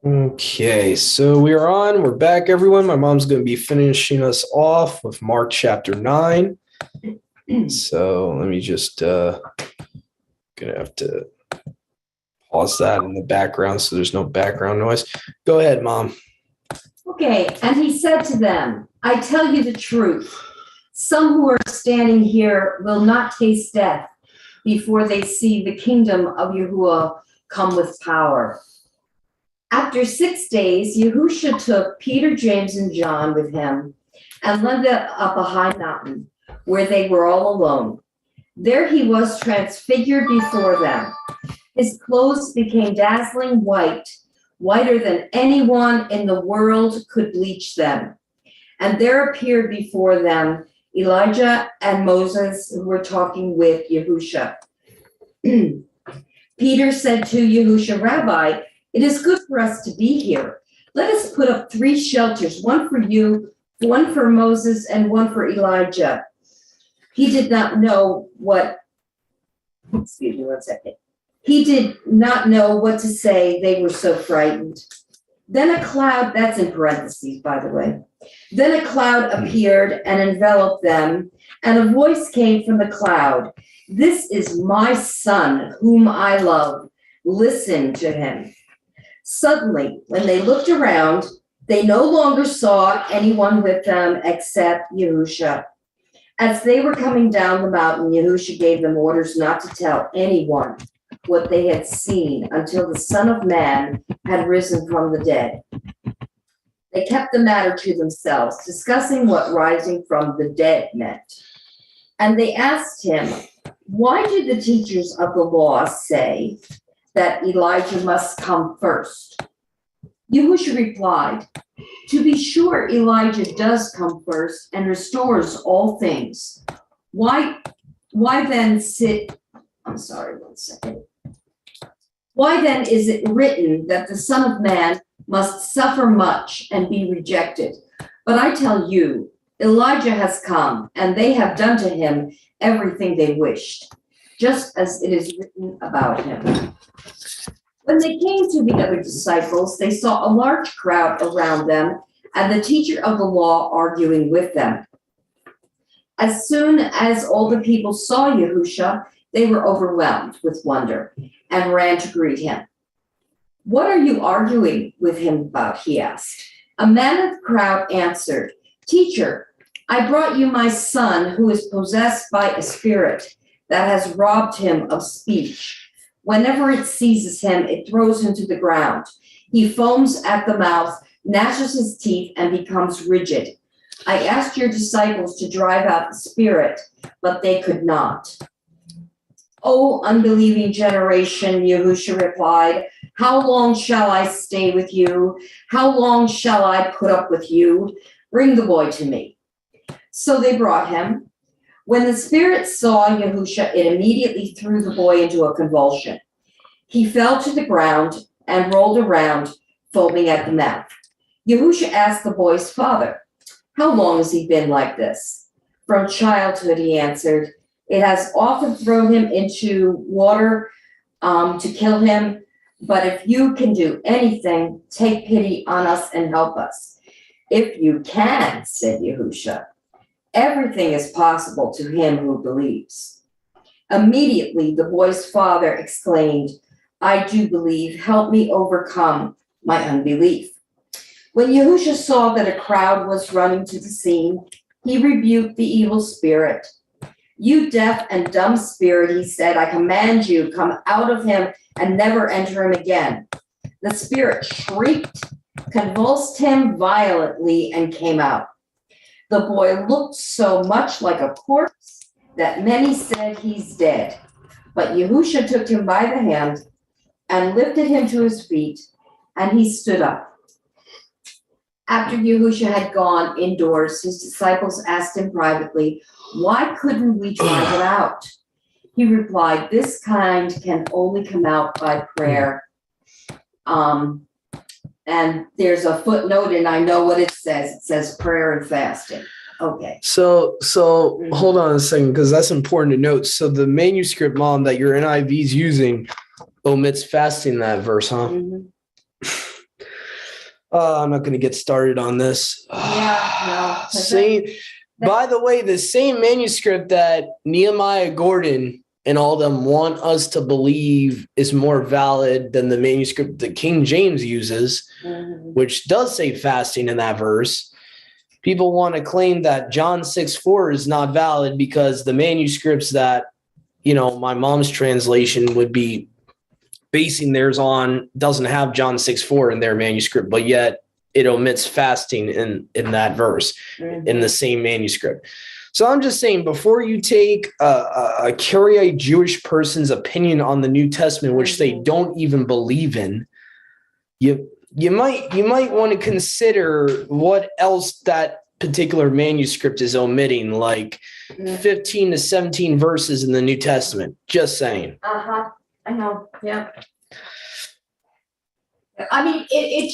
Okay, so we're back, everyone. My mom's going to be finishing us off with Mark chapter 9. So let me just, gonna have to pause that in the background so there's no background noise. Go ahead, Mom. Okay, and he said to them, I tell you the truth. Some who are standing here will not taste death before they see the kingdom of Yahuwah come with power. After 6 days, Yahusha took Peter, James, and John with him and led them up a high mountain where they were all alone. There he was transfigured before them. His clothes became dazzling white, whiter than anyone in the world could bleach them. And there appeared before them Elijah and Moses, who were talking with Yahusha. Peter said to Yahusha, Rabbi, it is good for us to be here. Let us put up 3 shelters, one for you, one for Moses, and one for Elijah. He did not know what, excuse me one second. He did not know what to say. They were so frightened. Then a cloud, that's in parentheses, by the way. Then a cloud appeared and enveloped them, and a voice came from the cloud. This is my son, whom I love. Listen to him. Suddenly, when they looked around, they no longer saw anyone with them except Yahusha. As they were coming down the mountain, Yahusha gave them orders not to tell anyone what they had seen until the Son of Man had risen from the dead. They kept the matter to themselves, discussing what rising from the dead meant. And they asked him, why did the teachers of the law say that Elijah must come first? Yahusha replied, to be sure, Elijah does come first and restores all things. Why then is it written that the Son of Man must suffer much and be rejected? But I tell you, Elijah has come, and they have done to him everything they wished, just as it is written about him. When they came to the other disciples, they saw a large crowd around them and the teacher of the law arguing with them. As soon as all the people saw Yahusha, they were overwhelmed with wonder and ran to greet him. What are you arguing with him about? He asked. A man of the crowd answered, Teacher, I brought you my son who is possessed by a spirit that has robbed him of speech. Whenever it seizes him, it throws him to the ground. He foams at the mouth, gnashes his teeth, and becomes rigid. I asked your disciples to drive out the spirit, but they could not. O unbelieving generation, Yahusha replied, how long shall I stay with you? How long shall I put up with you? Bring the boy to me. So they brought him. When the spirit saw Yahusha, it immediately threw the boy into a convulsion. He fell to the ground and rolled around, foaming at the mouth. Yahusha asked the boy's father, how long has he been like this? From childhood, he answered. It has often thrown him into water to kill him, but if you can do anything, take pity on us and help us. If you can, said Yahusha. Everything is possible to him who believes. Immediately, the boy's father exclaimed, I do believe, help me overcome my unbelief. When Yahusha saw that a crowd was running to the scene, he rebuked the evil spirit. You deaf and dumb spirit, he said, I command you, come out of him and never enter him again. The spirit shrieked, convulsed him violently, and came out. The boy looked so much like a corpse that many said he's dead. But Yahusha took him by the hand and lifted him to his feet, and he stood up. After Yahusha had gone indoors, his disciples asked him privately, why couldn't we drive it out? He replied, this kind can only come out by prayer. And there's a footnote, and I know what it says. It says prayer and fasting. Okay. So hold on a second, because that's important to note. So the manuscript, Mom, that your NIV is using omits fasting in that verse, huh? Mm-hmm. I'm not going to get started on this. Yeah, no. By the way, the same manuscript that Nehemiah Gordon and all them want us to believe is more valid than the manuscript that King James uses, which does say fasting in that verse. People want to claim that John 6:4 is not valid because the manuscripts that, my mom's translation would be basing theirs on doesn't have John 6:4 in their manuscript, but yet it omits fasting in that verse in the same manuscript. So I'm just saying, before you take a Karaite Jewish person's opinion on the New Testament, which they don't even believe in, you might want to consider what else that particular manuscript is omitting, like 15 to 17 verses in the New Testament. Just saying. I know. Yeah. I mean, it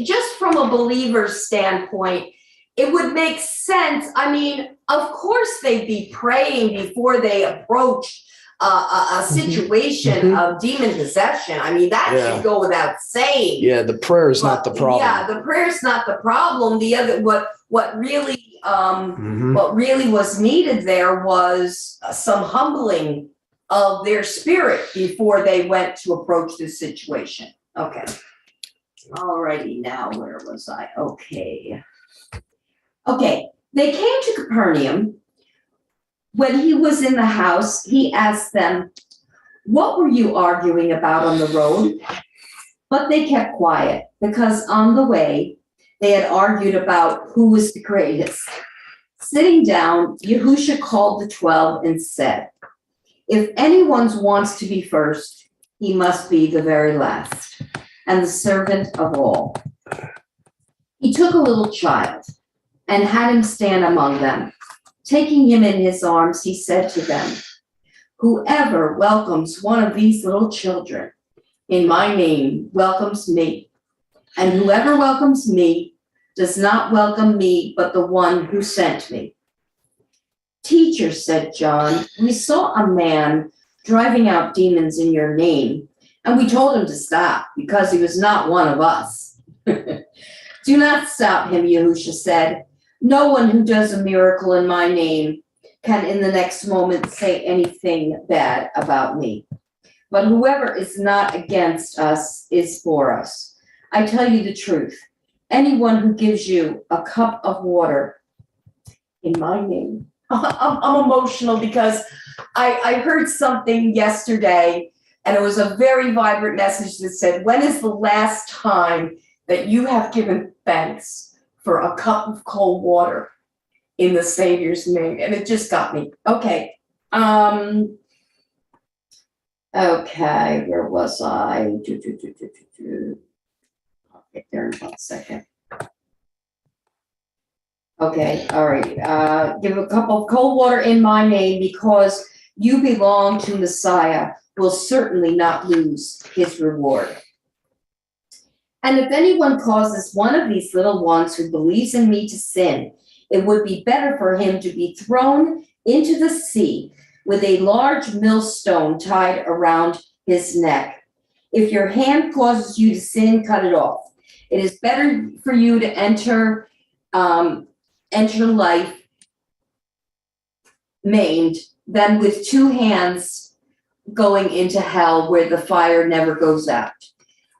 just from a believer's standpoint, it would make sense. I mean, of course they'd be praying before they approach a situation of demon possession. I mean, that should go without saying. Yeah, the prayer is not the problem. Yeah, the prayer is not the problem. The other, what really was needed there was some humbling of their spirit before they went to approach this situation. Okay. Alrighty, now where was I? Okay. They came to Capernaum. When he was in the house, he asked them, "What were you arguing about on the road?" But they kept quiet because on the way they had argued about who was the greatest. Sitting down, Yahusha called the 12 and said, "If anyone wants to be first, he must be the very last and the servant of all." He took a little child and had him stand among them. Taking him in his arms, he said to them, "Whoever welcomes one of these little children in my name welcomes me, and whoever welcomes me does not welcome me, but the one who sent me." "Teacher," said John, "we saw a man driving out demons in your name, and we told him to stop because he was not one of us." "Do not stop him," Yahusha said. "No one who does a miracle in my name can in the next moment say anything bad about me. But whoever is not against us is for us. I tell you the truth. Anyone who gives you a cup of water in my name." I'm emotional because I heard something yesterday, and it was a very vibrant message that said, "When is the last time that you have given thanks for a cup of cold water in the Savior's name?" And it just got me. Okay. Okay, where was I? I'll get there in 1 second. Okay, all right. "Give a cup of cold water in my name because you belong to Messiah, will certainly not lose his reward. And if anyone causes one of these little ones who believes in me to sin, it would be better for him to be thrown into the sea with a large millstone tied around his neck. If your hand causes you to sin, cut it off. It is better for you to enter life maimed than with two hands going into hell where the fire never goes out.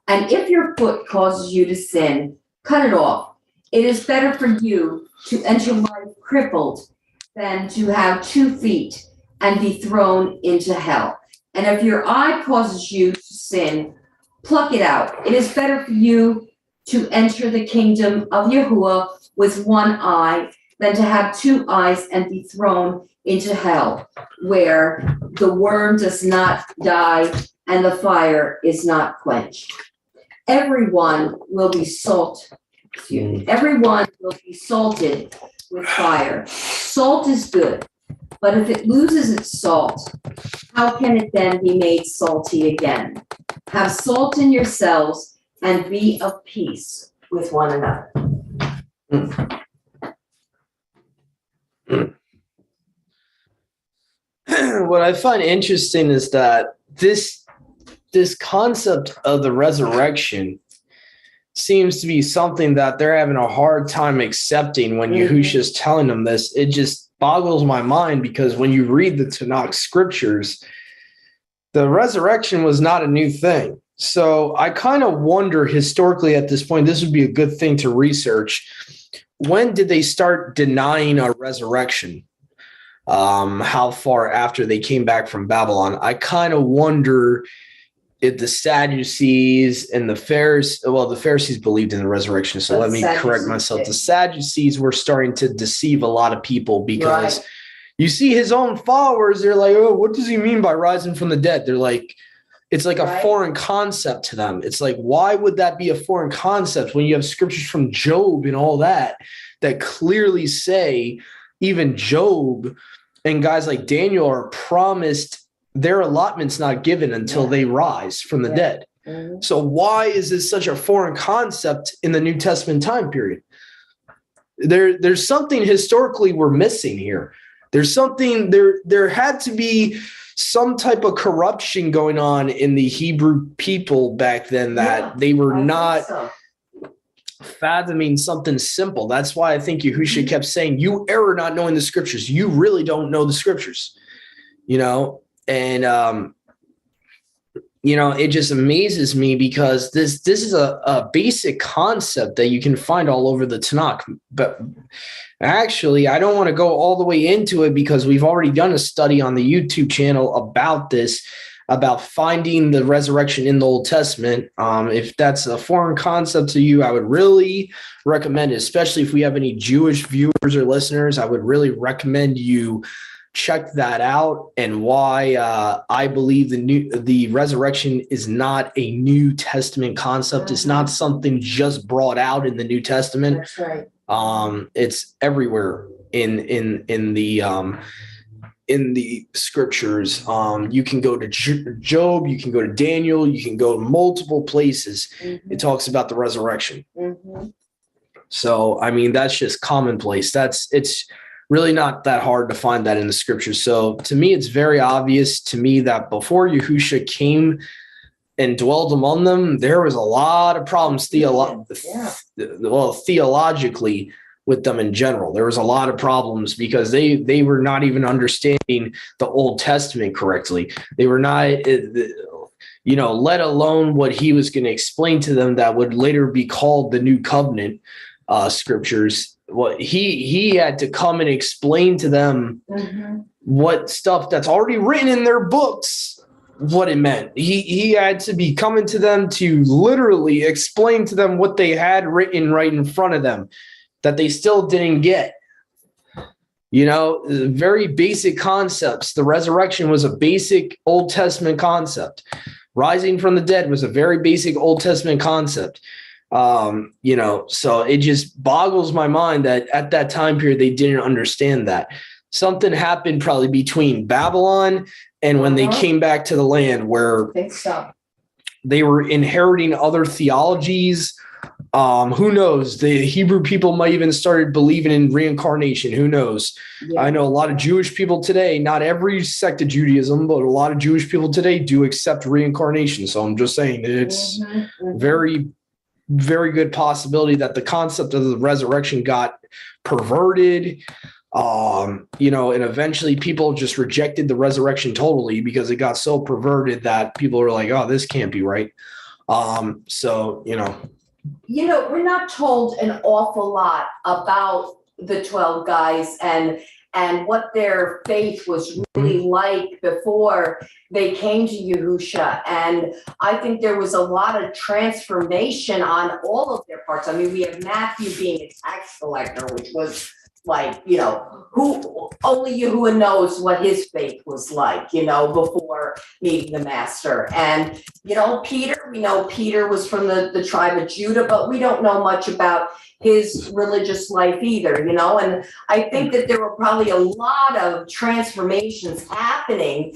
And if your foot causes you to sin, cut it off. It is better for you to enter life crippled than to have 2 feet and be thrown into hell. And if your eye causes you to sin, pluck it out. It is better for you to enter the kingdom of Yahuwah with 1 eye than to have 2 eyes and be thrown into hell, where the worm does not die and the fire is not quenched. Everyone will be Everyone will be salted with fire. Salt is good, but if it loses its salt, how can it then be made salty again? Have salt in yourselves and be of peace with one another. What I find interesting is that this concept of the resurrection seems to be something that they're having a hard time accepting when Yahusha's telling them this. It just boggles my mind, because when you read the Tanakh scriptures, the resurrection was not a new thing. So I kind of wonder, historically at this point, this would be a good thing to research. When did they start denying a resurrection? How far after they came back from Babylon? I kind of wonder if the Sadducees and the Pharisees, well, the Pharisees believed in the resurrection. So let me correct myself. The Sadducees were starting to deceive a lot of people, because you see his own followers, they're like, oh, what does he mean by rising from the dead? They're like, it's like a foreign concept to them. It's like, why would that be a foreign concept when you have scriptures from Job and all that clearly say even Job and guys like Daniel are promised their allotment's not given until they rise from the dead. So why is this such a foreign concept in the New Testament time period? There's something historically we're missing here. There's something there had to be some type of corruption going on in the Hebrew people back then, that they were not fathoming something simple. That's why I think Yahusha kept saying, you err not knowing the scriptures. You really don't know the scriptures, and it just amazes me, because this is a basic concept that you can find all over the Tanakh. But actually, I don't want to go all the way into it, because we've already done a study on the YouTube channel about this, about finding the resurrection in the Old Testament. If that's a foreign concept to you, I would really recommend it, especially if we have any Jewish viewers or listeners. I would really recommend you check that out, and why I believe the resurrection is not a New Testament concept. It's not something just brought out in the New Testament. That's right. It's everywhere in the scriptures. You can go to Job, you can go to Daniel, you can go to multiple places. It talks about the resurrection. So, I mean, that's just commonplace. It's really not that hard to find that in the scriptures. So to me, it's very obvious to me that before Yahusha came and dwelled among them, there was a lot of problems theologically with them in general. There was a lot of problems, because they were not even understanding the Old Testament correctly. They were not, let alone what he was going to explain to them that would later be called the New Covenant scriptures. Well, he had to come and explain to them what stuff that's already written in their books, what it meant. He had to be coming to them to literally explain to them what they had written right in front of them that they still didn't get. Very basic concepts. The resurrection was a basic Old Testament concept. Rising from the dead was a very basic Old Testament concept. So it just boggles my mind that at that time period, they didn't understand that. Something happened probably between Babylon and when they came back to the land, where they were inheriting other theologies. Who knows? The Hebrew people might even started believing in reincarnation. Who knows? I know a lot of Jewish people today, not every sect of Judaism, but a lot of Jewish people today do accept reincarnation. So I'm just saying it's very, very good possibility that the concept of the resurrection got perverted, and eventually people just rejected the resurrection totally, because it got so perverted that people were like, oh, this can't be right. We're not told an awful lot about the 12 guys and what their faith was really like before they came to Yahusha. And I think there was a lot of transformation on all of their parts. I mean, we have Matthew being a tax collector, which was like, who only Yahuwah knows what his faith was like, before meeting the master. And, Peter, we know Peter was from the tribe of Judah, but we don't know much about his religious life either, and I think that there were probably a lot of transformations happening.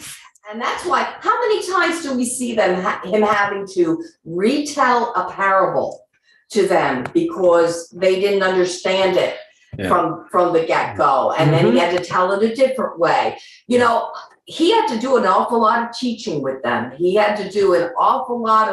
And that's why, how many times do we see him having to retell a parable to them because they didn't understand it from the get-go, and then he had to tell it a different way. He had to do an awful lot of teaching with them. He had to do an awful lot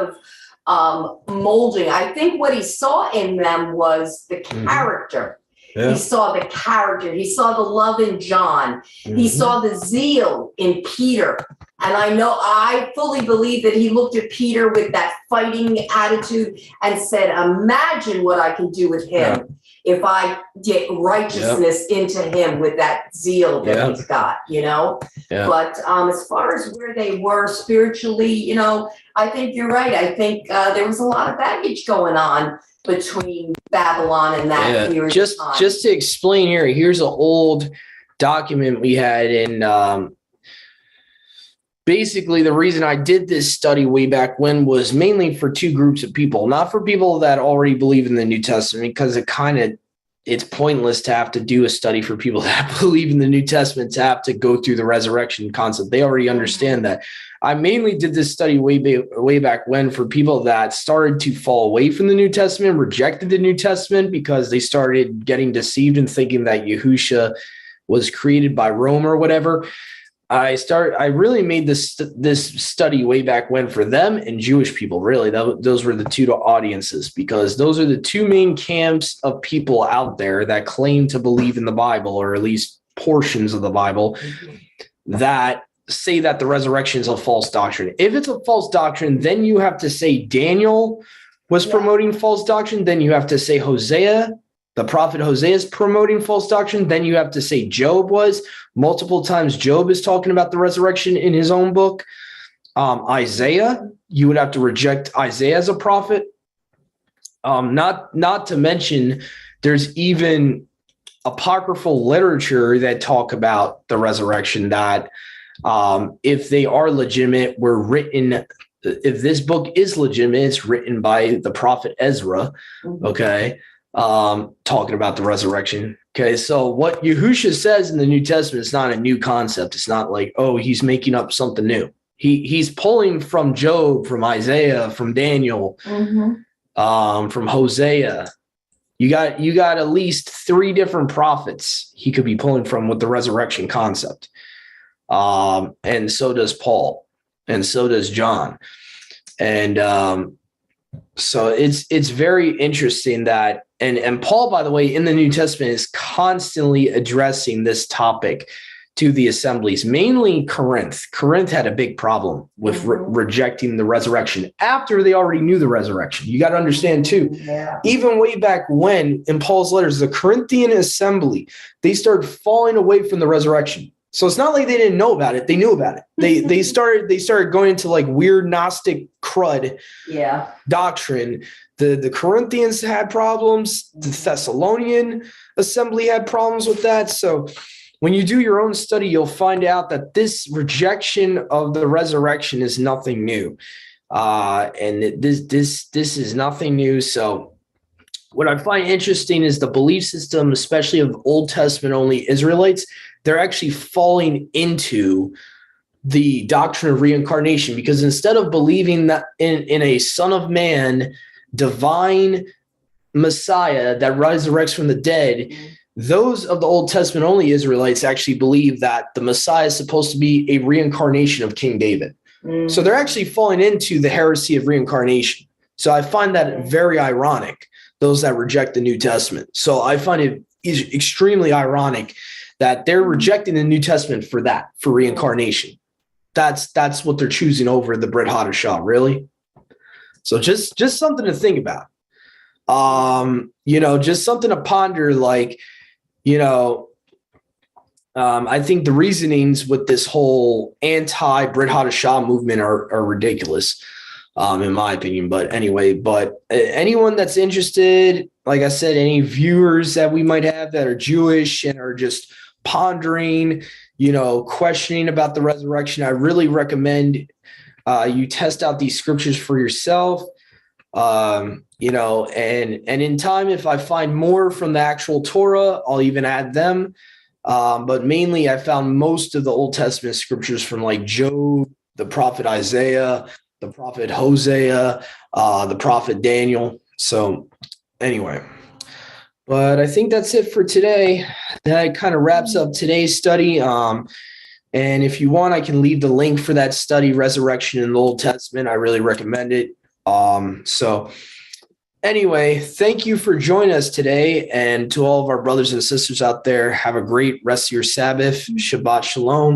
molding. I think what he saw in them was the character. Yeah. He saw the character. He saw the love in John. He saw the zeal in Peter. And I fully believe that he looked at Peter with that fighting attitude and said, imagine what I can do with him if I get righteousness into him with that zeal that he's got, Yeah. But as far as where they were spiritually, I think you're right. I think there was a lot of baggage going on between Babylon and that period of time. Just to explain here's an old document we had in basically the reason I did this study way back when was mainly for two groups of people, not for people that already believe in the New Testament, because it's pointless to have to do a study for people that believe in the New Testament to have to go through the resurrection concept. They already understand that. I mainly did this study way back when for people that started to fall away from the New Testament, rejected the New Testament because they started getting deceived and thinking that Yahusha was created by Rome or whatever. I really made this study way back when for them and Jewish people. Really, those were the two audiences, because those are the two main camps of people out there that claim to believe in the Bible, or at least portions of the Bible, that say that the resurrection is a false doctrine. If it's a false doctrine, then you have to say Daniel was promoting false doctrine. Then you have to say Hosea, the prophet Hosea, is promoting false doctrine. Then you have to say Job was. Multiple times Job is talking about the resurrection in his own book. Isaiah, you would have to reject Isaiah as a prophet. Not to mention, there's even apocryphal literature that talk about the resurrection that if they are legitimate, were written. If this book is legitimate, it's written by the prophet Ezra. Okay. Talking about the resurrection. Okay. So what Yahusha says in the New Testament is not a new concept. It's not like, oh, he's making up something new. He's pulling from Job, from Isaiah, from Daniel, from Hosea. You got at least 3 different prophets he could be pulling from with the resurrection concept. And so does Paul, and so does John. And so it's very interesting that, and Paul, by the way, in the New Testament is constantly addressing this topic to the assemblies, mainly Corinth. Corinth had a big problem with rejecting the resurrection after they already knew the resurrection. You got to understand too, even way back when in Paul's letters, the Corinthian assembly, they started falling away from the resurrection. So it's not like they didn't know about it. They knew about it. They started going into like weird Gnostic crud doctrine. The Corinthians had problems. The Thessalonian assembly had problems with that. So when you do your own study, you'll find out that this rejection of the resurrection is nothing new. And this is nothing new. So what I find interesting is the belief system, especially of Old Testament only Israelites. They're actually falling into the doctrine of reincarnation, because instead of believing that in a Son of Man, divine Messiah that resurrects from the dead, those of the Old Testament only Israelites actually believe that the Messiah is supposed to be a reincarnation of King David. So they're actually falling into the heresy of reincarnation. So I find that very ironic, those that reject the New Testament. So I find it is extremely ironic that they're rejecting the New Testament for reincarnation. That's what they're choosing over the Brit hadasha, really. So just something to think about. Just something to ponder, like, I think the reasonings with this whole anti-Brit hadasha movement are ridiculous, in my opinion. But anyway, anyone that's interested, like I said, any viewers that we might have that are Jewish and are just pondering, questioning about the resurrection, I really recommend you test out these scriptures for yourself. And in time, if I find more from the actual Torah, I'll even add them. But mainly I found most of the Old Testament scriptures from like Job, the prophet Isaiah, the prophet Hosea, the prophet Daniel. So anyway, but I think that's it for today. That kind of wraps up today's study. And if you want, I can leave the link for that study, Resurrection in the Old Testament. I really recommend it. So anyway, thank you for joining us today. And to all of our brothers and sisters out there, have a great rest of your Sabbath. Shabbat Shalom.